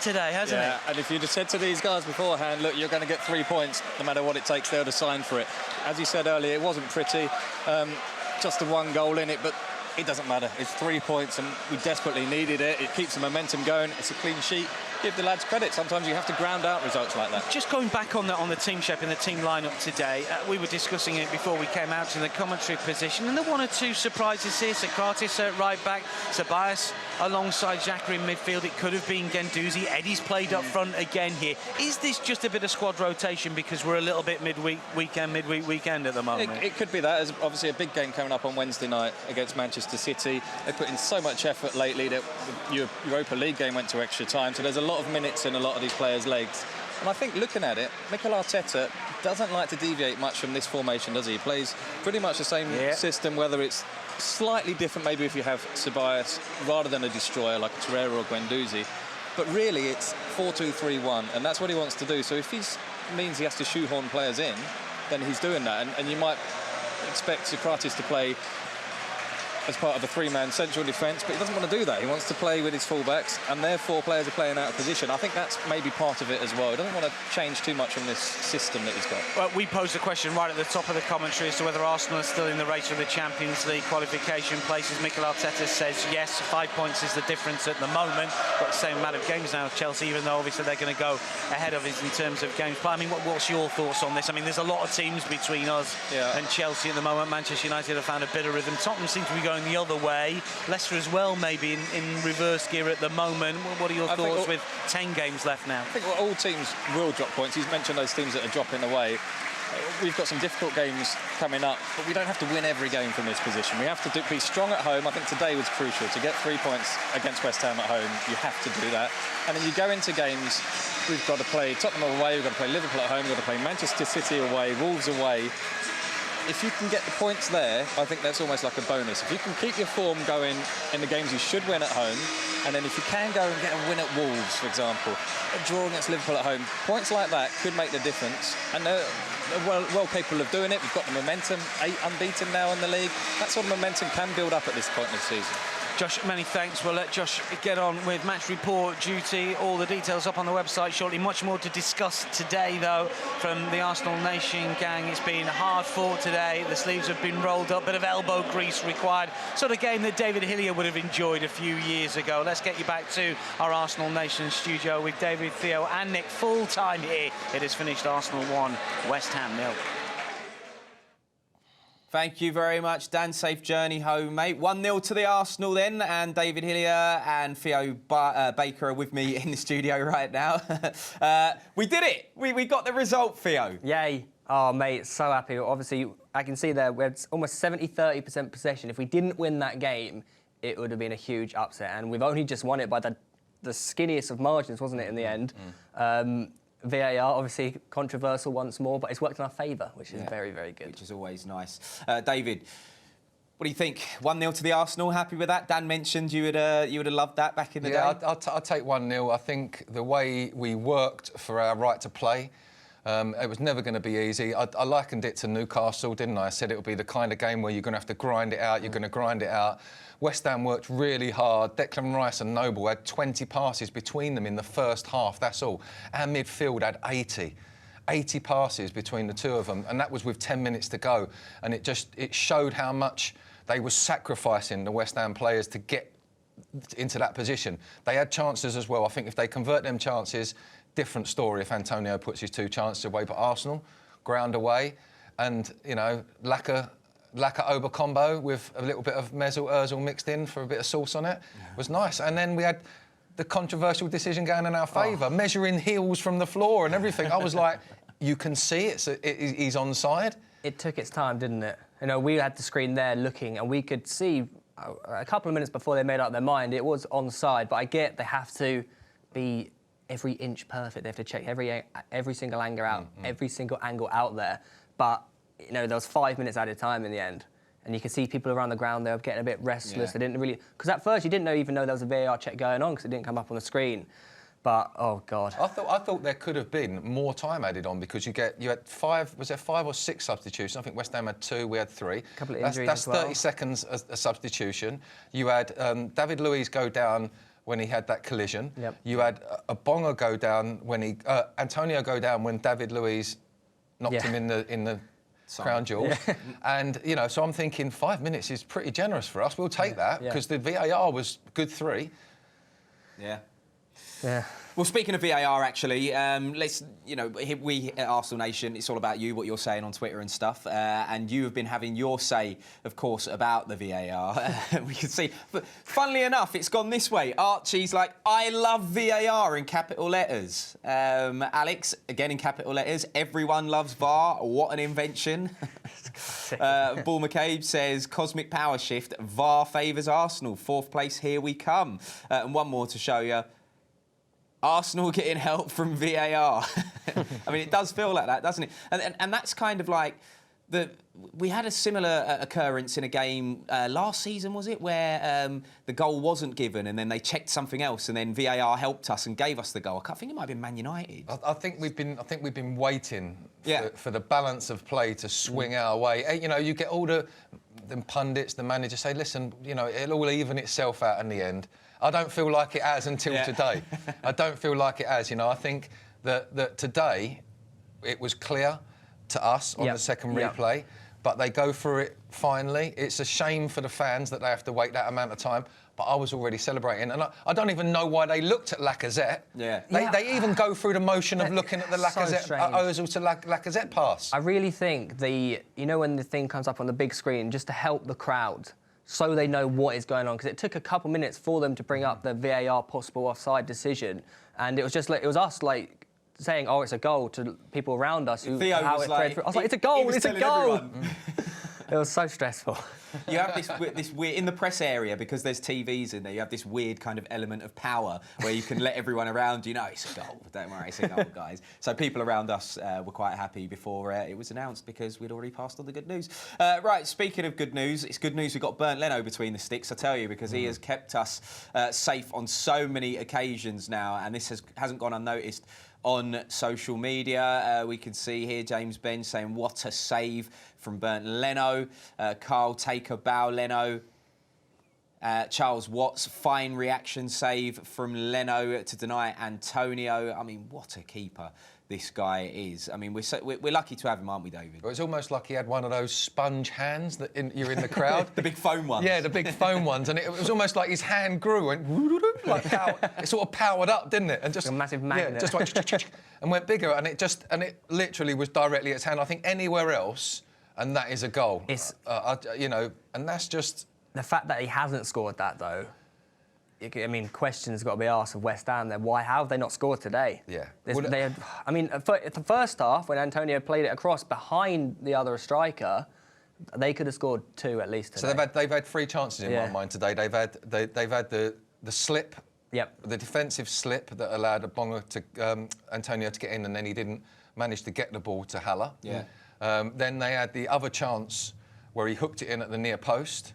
today, hasn't it? And if you'd have said to these guys beforehand, look, you're going to get 3 points, no matter what it takes, they would have signed for it. As you said earlier, it wasn't pretty, just the 1 goal in it, but it doesn't matter. It's 3 points, and we desperately needed it. It keeps the momentum going. It's a clean sheet. Give the lads credit. Sometimes you have to ground out results like that. Just going back on the team shape and the team lineup today, we were discussing it before we came out to the commentary position, and there were 1 or 2 surprises here. Socrates at right back, Ceballos alongside Xhaka in midfield. It could have been Guendouzi. Eddie's played up front again here. Is this just a bit of squad rotation because we're a little bit midweek weekend at the moment? It could be that. There's obviously a big game coming up on Wednesday night against Manchester City. They put in so much effort lately. The Europa League game went to extra time, so there's a lot of minutes in a lot of these players' legs. And I think looking at it, Mikel Arteta doesn't like to deviate much from this formation, does he? He plays pretty much the same system, whether it's slightly different maybe if you have Ceballos rather than a destroyer like a Torreira or Guendouzi. But really, it's 4-2-3-1, and that's what he wants to do. So if he means he has to shoehorn players in, then he's doing that. And you might expect Socrates to play as part of a 3-man central defence, but he doesn't want to do that. He wants to play with his fullbacks, and therefore players are playing out of position. I think that's maybe part of it as well. He doesn't want to change too much from this system that he's got. Well, we posed a question right at the top of the commentary as to whether Arsenal is still in the race for the Champions League qualification places. Mikel Arteta says yes, 5 points is the difference at the moment. Got the same amount of games now, Chelsea, even though obviously they're going to go ahead of us in terms of games played. I mean, what's your thoughts on this? I mean, there's a lot of teams between us and Chelsea at the moment. Manchester United have found a bit of rhythm. Tottenham seem to be going the other way. Leicester as well, maybe in reverse gear at the moment. What are your thoughts with 10 games left now? I think all teams will drop points. He's mentioned those teams that are dropping away. We've got some difficult games coming up, but we don't have to win every game from this position. We have to be strong at home. I think today was crucial. To get 3 points against West Ham at home, you have to do that. And then you go into games, we've got to play Tottenham away, we've got to play Liverpool at home, we've got to play Manchester City away, Wolves away. If you can get the points there, I think that's almost like a bonus. If you can keep your form going in the games you should win at home, and then if you can go and get a win at Wolves, for example, a draw against Liverpool at home, points like that could make the difference. And they're well capable of doing it. We've got the momentum, 8 unbeaten now in the league. That sort of momentum can build up at this point in the season. Josh, many thanks. We'll let Josh get on with match report duty. All the details up on the website shortly. Much more to discuss today, though, from the Arsenal Nation gang. It's been hard fought today. The sleeves have been rolled up. Bit of elbow grease required. Sort of game that David Hillier would have enjoyed a few years ago. Let's get you back to our Arsenal Nation studio with David, Theo and Nick full time here. It has finished Arsenal 1, West Ham 0. Thank you very much, Dan. Safe journey home, mate. 1-0 to the Arsenal then, and David Hillier and Theo Baker are with me in the studio right now. We did it! We got the result, Theo. Yay. Oh, mate, so happy. Obviously, I can see there we had almost 70-30% possession. If we didn't win that game, it would have been a huge upset, and we've only just won it by the skinniest of margins, wasn't it, in the end? VAR, obviously controversial once more, but it's worked in our favour, which is very, very good. Which is always nice. David, what do you think? 1-0 to the Arsenal, happy with that? Dan mentioned you would have loved that back in the day. I'll take 1-0. I think the way we worked for our right to play, it was never going to be easy. I likened it to Newcastle, didn't I? I said it would be the kind of game where you're going to have to grind it out, you're going to grind it out. West Ham worked really hard. Declan Rice and Noble had 20 passes between them in the first half, that's all. Our midfield had 80 passes between the two of them, and that was with 10 minutes to go. And it showed how much they were sacrificing, the West Ham players, to get into that position. They had chances as well. I think if they convert them chances, different story if Antonio puts his 2 chances away. But Arsenal, ground away, and, you know, Laca Ober combo with a little bit of Mesut Ozil mixed in for a bit of sauce on it was nice. And then we had the controversial decision going in our favour, measuring heels from the floor and everything. I was like, you can see he's onside. It took its time, didn't it? You know, we had the screen there looking, and we could see a couple of minutes before they made up their mind it was onside. But I get they have to be every inch perfect. They have to check every single angle out, every single angle out there. But you know, there was 5 minutes at a time in the end. And you could see people around the ground, they were getting a bit restless. They didn't really... Because at first you didn't even know there was a VAR check going on because it didn't come up on the screen. But, oh, God. I thought there could have been more time added on because you had 5... Was there 5 or 6 substitutions? I think West Ham had 2, we had 3. A couple of injuries That's as well. 30 seconds a substitution. You had David Luiz go down when he had that collision. Yep. You had a Bonga go down when Antonio go down when David Luiz knocked him in the crown jewels. And, you know, so I'm thinking 5 minutes is pretty generous for us. We'll take that because the VAR was good 3. Yeah. Yeah. Well, speaking of VAR, actually, let's, you know, we at Arsenal Nation, it's all about you, what you're saying on Twitter and stuff. And you have been having your say, of course, about the VAR. We can see. But funnily enough, it's gone this way. Archie's like, I love VAR in capital letters. Alex, again in capital letters, everyone loves VAR. What an invention. Bull McCabe says, cosmic power shift, VAR favours Arsenal. 4th place, here we come. And one more to show you. Arsenal getting help from VAR. I mean, it does feel like that, doesn't it? And that's kind of like we had a similar occurrence in a game last season, was it, where the goal wasn't given and then they checked something else and then VAR helped us and gave us the goal. I think it might have been Man United. I think we've been waiting for the balance of play to swing our way. You know, you get all the pundits, the managers say, listen, you know, it'll all even itself out in the end. I don't feel like it has until today. I don't feel like it has. You know, I think that today it was clear to us on the second replay, but they go through it finally. It's a shame for the fans that they have to wait that amount of time, but I was already celebrating. And I don't even know why they looked at Lacazette. They even go through the motion of looking at the Lacazette, Ozil to Lacazette pass. I really think you know, when the thing comes up on the big screen, just to help the crowd, so they know what is going on, because it took a couple minutes for them to bring up the VAR possible offside decision, and it was just like it was us like saying, "Oh, it's a goal" to people around us who Theo how was it like, played through. I was like, "It's a goal! It's a goal!" It was so stressful. You have this weird in the press area, because there's TVs in there. You have this weird kind of element of power where you can let everyone around you know it's a goal. Don't worry, it's a goal, guys. So people around us were quite happy before it was announced, because we'd already passed on the good news. Right, speaking of good news, it's good news we got Bernd Leno between the sticks. I tell you, because he has kept us safe on so many occasions now, and this hasn't gone unnoticed on social media. We can see here James Ben saying, what a save from Bernd Leno. Carl Taker Bow Leno. Charles Watts, fine reaction save from Leno to deny Antonio. I mean, what a keeper this guy is. I mean, we're lucky to have him, aren't we, David? It was almost like he had one of those sponge hands that you're in the crowd. The big foam ones. Yeah, the big foam ones. And it was almost like his hand grew and like it sort of powered up, didn't it? And just a massive magnet. Yeah, just went and went bigger. And it literally was directly at his hand. I think anywhere else, and that is a goal. It's you know, and that's just the fact that he hasn't scored that though. I mean, questions got to be asked of West Ham there. Why have they not scored today? Yeah. I mean, the first half, when Antonio played it across behind the other striker, they could have scored 2 at least today. So they've had 3 chances in my mind today. They've had the slip, the defensive slip that allowed Antonio to get in, and then he didn't manage to get the ball to Haller. Yeah. Then they had the other chance where he hooked it in at the near post.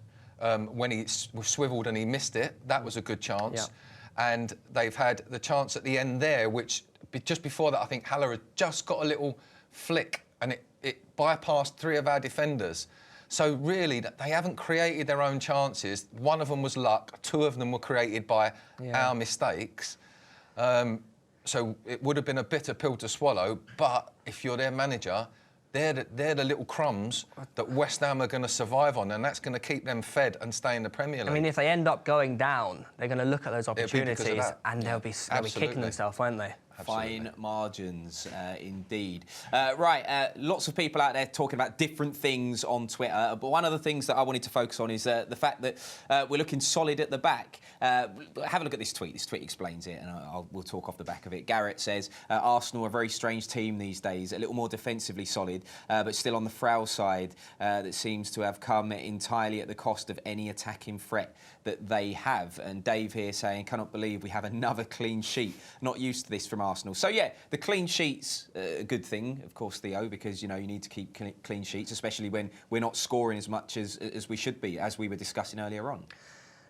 When he was swiveled and he missed it, that was a good chance. Yeah. And they've had the chance at the end there, which just before that, I think Haller had just got a little flick and it bypassed 3 of our defenders. So really, they haven't created their own chances. One of them was luck. 2 of them were created by our mistakes. So it would have been a bitter pill to swallow. But if you're their manager, they're the little crumbs that West Ham are going to survive on, and that's going to keep them fed and stay in the Premier League. I mean, if they end up going down, they're going to look at those opportunities and they'll be kicking themselves, won't they? Absolutely. Fine margins, indeed. Right, lots of people out there talking about different things on Twitter, but one of the things that I wanted to focus on is the fact that we're looking solid at the back. Have a look at this tweet. This tweet explains it, and we'll talk off the back of it. Garrett says, Arsenal are a very strange team these days, a little more defensively solid, but still on the frail side that seems to have come entirely at the cost of any attacking threat that they have. And Dave here saying, cannot believe we have another clean sheet. Not used to this from Arsenal. So, yeah, the clean sheet's a good thing, of course, Theo, because, you know, you need to keep clean sheets, especially when we're not scoring as much as we should be, as we were discussing earlier on.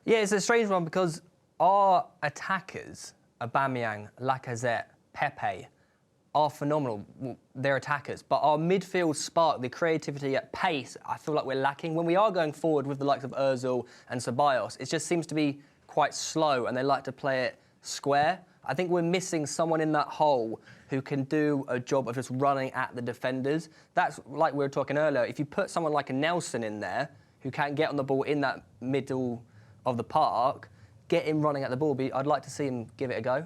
Yeah, it's a strange one because our attackers, Aubameyang, Lacazette, Pepe, are phenomenal. They're attackers. But our midfield spark, the creativity at pace, I feel like we're lacking. When we are going forward with the likes of Ozil and Ceballos, it just seems to be quite slow and they like to play it square. I think we're missing someone in that hole who can do a job of just running at the defenders. That's like we were talking earlier. If you put someone like a Nelson in there who can get on the ball in that middle of the park, get him running at the ball, I'd like to see him give it a go.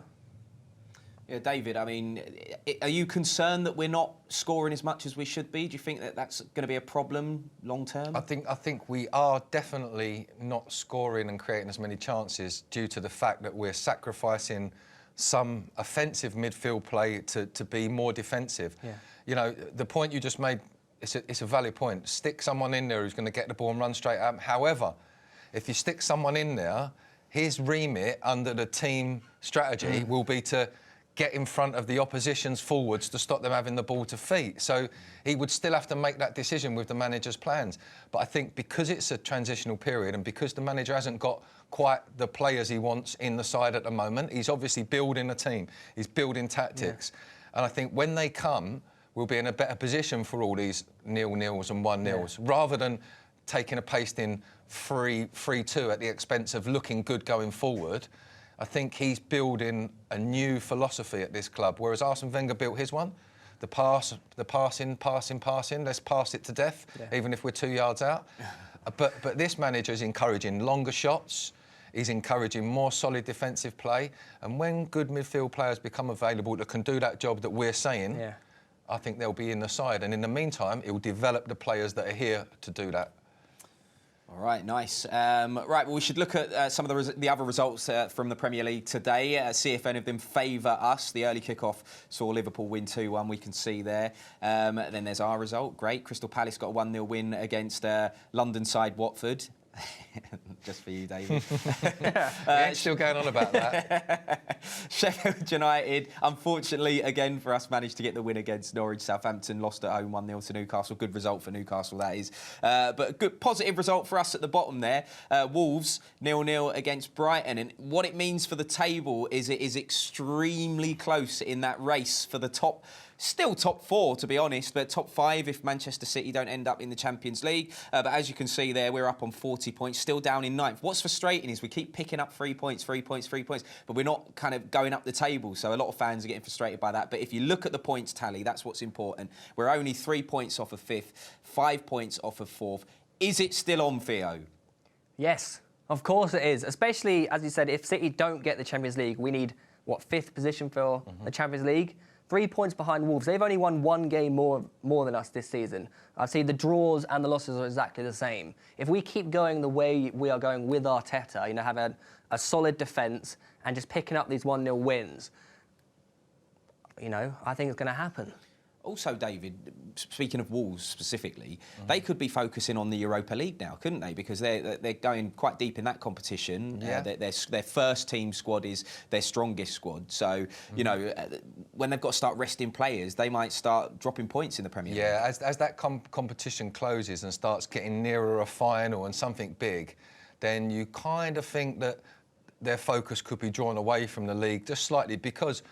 Yeah, David, I mean, are you concerned that we're not scoring as much as we should be? Do you think that that's going to be a problem long term? I think we are definitely not scoring and creating as many chances due to the fact that we're sacrificing some offensive midfield play to be more defensive. Yeah. You know, the point you just made, it's a valid point. Stick someone in there who's going to get the ball and run straight at him. However, if you stick someone in there, his remit under the team strategy will be to get in front of the opposition's forwards to stop them having the ball to feet. So he would still have to make that decision with the manager's plans. But I think because it's a transitional period and because the manager hasn't got quite the players he wants in the side at the moment, he's obviously building a team, he's building tactics. Yeah. And I think when they come, we'll be in a better position for all these 0-0s and 1-0s, rather than taking a pasting 3-2 at the expense of looking good going forward. I think he's building a new philosophy at this club, whereas Arsene Wenger built his one. The passing, let's pass it to death, even if we're 2 yards out. But this manager is encouraging longer shots, he's encouraging more solid defensive play, and when good midfield players become available that can do that job that we're saying, I think they'll be in the side. And in the meantime, it will develop the players that are here to do that. All right, nice. Right, well, we should look at some of the other results from the Premier League today, see if any of them favour us. The early kick-off saw Liverpool win 2-1, we can see there. Then there's our result, great. Crystal Palace got a 1-0 win against London side Watford. Just for you, David. Still going on about that. Sheffield United, unfortunately, again for us, managed to get the win against Norwich. Southampton lost at home 1-0 to Newcastle. Good result for Newcastle, that is. But a good positive result for us at the bottom there. Wolves 0-0 against Brighton. And what it means for the table is it is extremely close in that race for the top. Still top 4, to be honest, but top 5 if Manchester City don't end up in the Champions League. But as you can see there, we're up on 40 points, still down in 9th. What's frustrating is we keep picking up 3 points, but we're not kind of going up the table. So a lot of fans are getting frustrated by that. But if you look at the points tally, that's what's important. We're only 3 points off of 5th, 5 points off of 4th. Is it still on, Theo? Yes, of course it is. Especially, as you said, if City don't get the Champions League, we need, 5th position for the Champions League? 3 points behind Wolves. They've only won 1 game more than us this season. I'd say the draws and the losses are exactly the same. If we keep going the way we are going with Arteta, having a solid defence and just picking up these 1-0 wins, I think it's going to happen. Also, David, speaking of Wolves specifically, they could be focusing on the Europa League now, couldn't they? Because they're going quite deep in that competition. Yeah. Their first team squad is their strongest squad. So, when they've got to start resting players, they might start dropping points in the Premier League. Yeah, as that competition closes and starts getting nearer a final and something big, then you kind of think that their focus could be drawn away from the league just slightly because,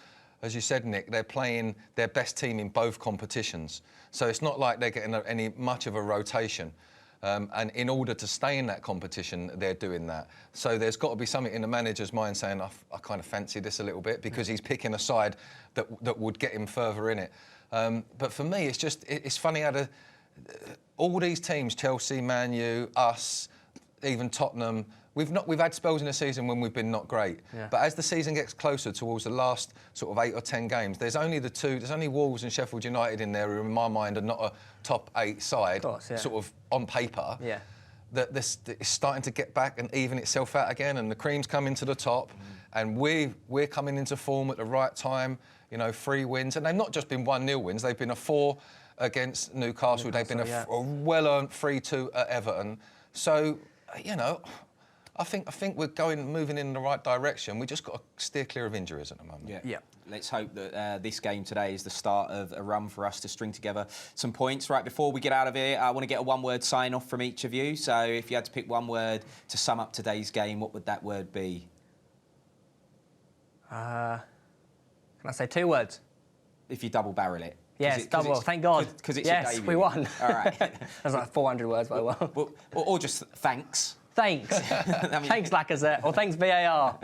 as you said, Nick, they're playing their best team in both competitions. So it's not like they're getting much of a rotation. And in order to stay in that competition, they're doing that. So there's got to be something in the manager's mind saying, I kind of fancy this a little bit, because he's picking a side that would get him further in it. But for me, it's funny how all these teams, Chelsea, Man U, us, even Tottenham, we've had spells in the season when we've been not great. Yeah. But as the season gets closer towards the last sort of 8 or 10 games, there's only Wolves and Sheffield United in there who, in my mind, are not a top 8 side, sort of on paper. Yeah. That this is starting to get back and even itself out again, and the cream's coming to the top, and we're coming into form at the right time. 3 wins, and they've not just been 1-0 wins; they've been a 4 against Newcastle. They've been a well-earned 3-2 at Everton. So, I think we're moving in the right direction. We just got to steer clear of injuries at the moment. Yeah. Let's hope that this game today is the start of a run for us to string together some points. Right, before we get out of here, I want to get a one-word sign-off from each of you. So if you had to pick one word to sum up today's game, what would that word be? Can I say 2 words? If you double-barrel it. Yes, double. Thank God. Because it's yes, your we won. All right. That's like 400 words, but I won. Or just thanks. Thanks. Thanks, Lacazette. Or thanks, VAR.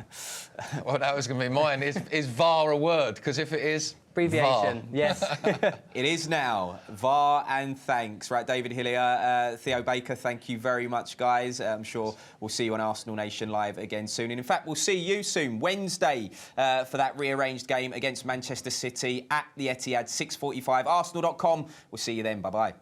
Well, that was going to be mine. Is VAR a word? Because if it is, Abbreviation, VAR. yes. It is now. VAR and thanks. Right, David Hillier, Theo Baker, thank you very much, guys. I'm sure we'll see you on Arsenal Nation Live again soon. And in fact, we'll see you soon, Wednesday, for that rearranged game against Manchester City at the Etihad, 6:45. Arsenal.com. We'll see you then. Bye-bye.